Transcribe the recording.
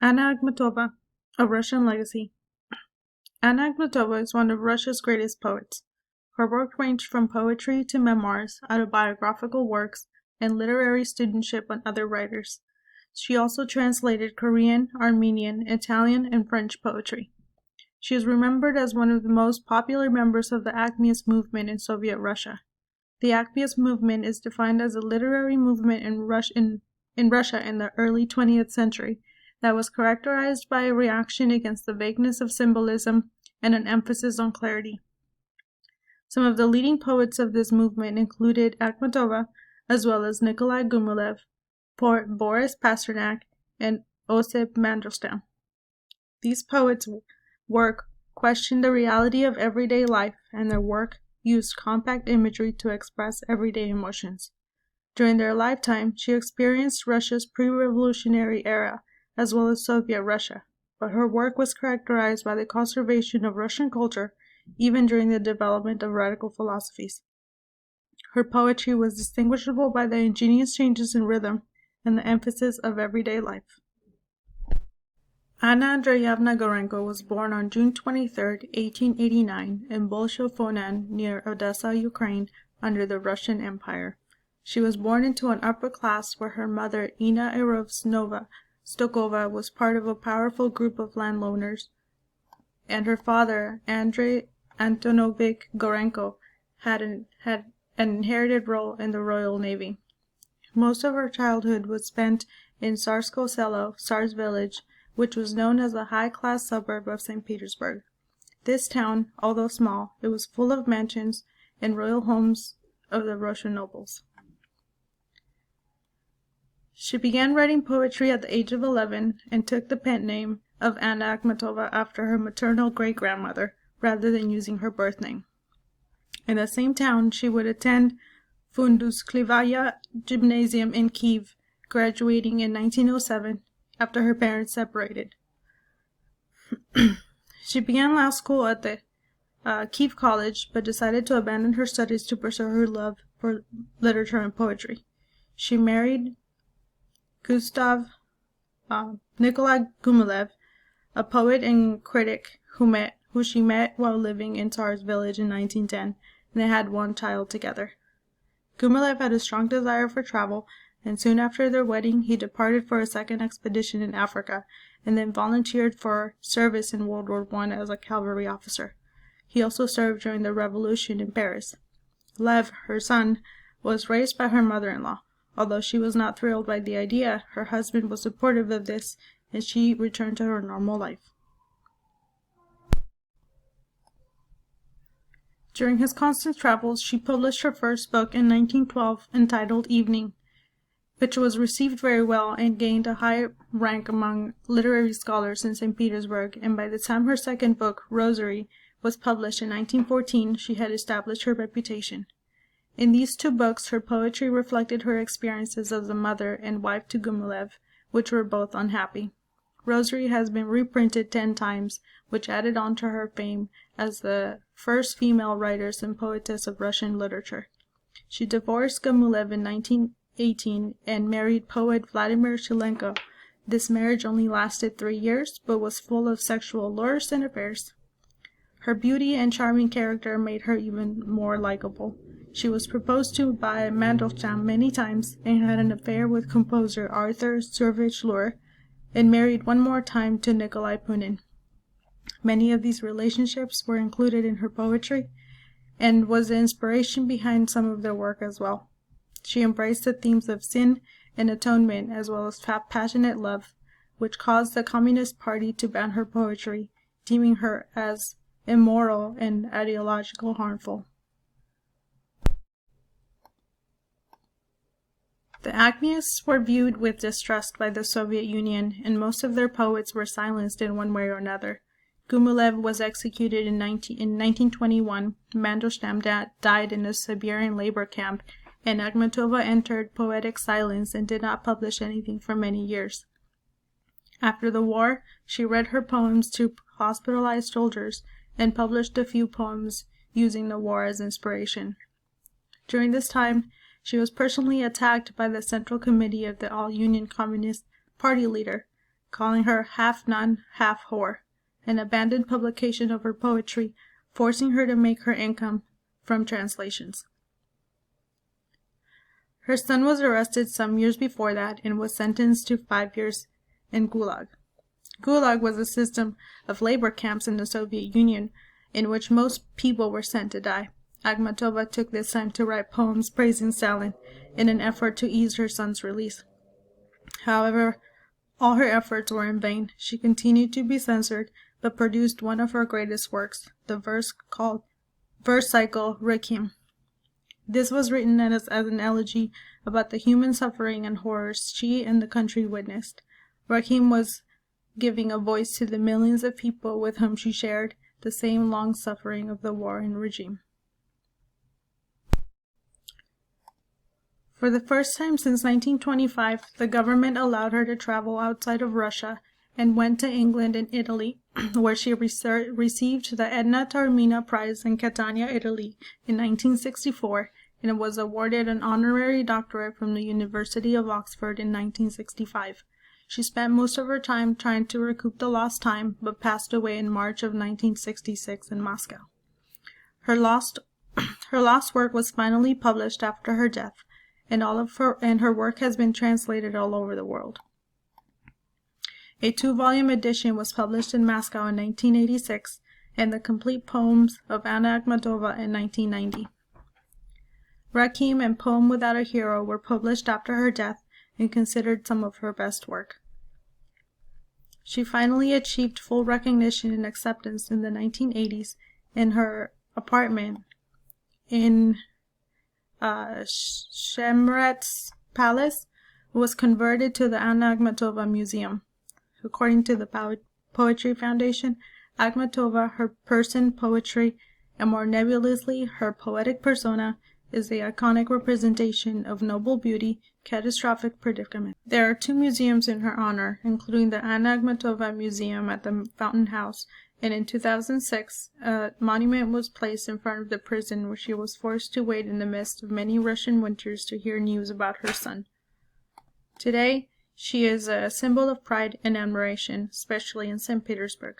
Anna Akhmatova, A Russian Legacy. Anna Akhmatova is one of Russia's greatest poets. Her work ranged from poetry to memoirs, autobiographical works, and literary studentship on other writers. She also translated Korean, Armenian, Italian, and French poetry. She is remembered as one of the most popular members of the Akhmatist movement in Soviet Russia. The Akhmatist movement is defined as a literary movement in Russia in the early 20th century that was characterized by a reaction against the vagueness of symbolism and an emphasis on clarity. Some of the leading poets of this movement included Akhmatova, as well as Nikolai Gumilev, Boris Pasternak, and Osip Mandelstam. These poets' work questioned the reality of everyday life, and their work used compact imagery to express everyday emotions. During their lifetime, she experienced Russia's pre-revolutionary era, as well as Soviet Russia, but her work was characterized by the conservation of Russian culture even during the development of radical philosophies. Her poetry was distinguishable by the ingenious changes in rhythm and the emphasis of everyday life. Anna Andreyevna Gorenko was born on June 23, 1889, in Bolshofonan near Odessa, Ukraine, under the Russian Empire. She was born into an upper class where her mother, Ina Erovsnova Stokova, was part of a powerful group of landowners, and her father, Andrei Antonovich Gorenko, had an inherited role in the Royal Navy. Most of her childhood was spent in Tsarsko Selo, Tsar's village, which was known as a high-class suburb of St. Petersburg. This town, although small, it was full of mansions and royal homes of the Russian nobles. She began writing poetry at the age of 11 and took the pen name of Anna Akhmatova after her maternal great-grandmother, rather than using her birth name. In the same town, she would attend Fundusklivaya Gymnasium in Kiev, graduating in 1907 after her parents separated. She began law school at the Kiev College, but decided to abandon her studies to pursue her love for literature and poetry. She married Nikolai Gumilev, a poet and critic who she met while living in Tsar's village in 1910, and they had one child together. Gumilev had a strong desire for travel, and soon after their wedding he departed for a second expedition in Africa, and then volunteered for service in World War I as a cavalry officer. He also served during the revolution in Paris. Lev, her son, was raised by her mother-in-law. Although she was not thrilled by the idea, her husband was supportive of this, and she returned to her normal life. During his constant travels, she published her first book in 1912 entitled Evening, which was received very well and gained a high rank among literary scholars in St. Petersburg, and by the time her second book, Rosary, was published in 1914, she had established her reputation. In these two books, her poetry reflected her experiences as a mother and wife to Gumilev, which were both unhappy. Rosary has been reprinted 10 times, which added on to her fame as the first female writer and poetess of Russian literature. She divorced Gumilev in 1918 and married poet Vladimir Shilenko. This marriage only lasted 3 years, but was full of sexual lures and affairs. Her beauty and charming character made her even more likable. She was proposed to by Mandelstam many times and had an affair with composer Arthur Servich-Lure, and married one more time to Nikolai Punin. Many of these relationships were included in her poetry and was the inspiration behind some of their work as well. She embraced the themes of sin and atonement as well as passionate love, which caused the Communist Party to ban her poetry, deeming her as immoral and ideologically harmful. The Akhmatists were viewed with distrust by the Soviet Union, and most of their poets were silenced in one way or another. Gumilev was executed in 1921, Mandelstam died in a Siberian labor camp, and Akhmatova entered poetic silence and did not publish anything for many years. After the war, she read her poems to hospitalized soldiers and published a few poems using the war as inspiration. During this time, she was personally attacked by the Central Committee of the All-Union Communist Party leader, calling her half nun, half whore, and abandoned publication of her poetry, forcing her to make her income from translations. Her son was arrested some years before that and was sentenced to 5 years in Gulag. Gulag was a system of labor camps in the Soviet Union in which most people were sent to die. Akhmatova took this time to write poems praising Stalin in an effort to ease her son's release. However, all her efforts were in vain. She continued to be censored, but produced one of her greatest works, the verse cycle Requiem. This was written as an elegy about the human suffering and horrors she and the country witnessed. Requiem was giving a voice to the millions of people with whom she shared the same long suffering of the war and regime. For the first time since 1925, the government allowed her to travel outside of Russia and went to England and Italy, where she received the Edna Taormina Prize in Catania, Italy in 1964, and was awarded an honorary doctorate from the University of Oxford in 1965. She spent most of her time trying to recoup the lost time, but passed away in March of 1966 in Moscow. Her lost work was finally published after her death, and her work has been translated all over the world. A 2-volume edition was published in Moscow in 1986, and the complete poems of Anna Akhmatova in 1990. Requiem and Poem Without a Hero were published after her death and considered some of her best work. She finally achieved full recognition and acceptance in the 1980s in her apartment in Shemret's Palace, was converted to the Anna Akhmatova Museum. According to the Poetry Foundation, Akhmatova, her person, poetry, and more nebulously, her poetic persona, is the iconic representation of noble beauty, catastrophic predicament. There are 2 museums in her honor, including the Anna Akhmatova Museum at the Fountain House, and in 2006, a monument was placed in front of the prison where she was forced to wait in the midst of many Russian winters to hear news about her son. Today, she is a symbol of pride and admiration, especially in St. Petersburg.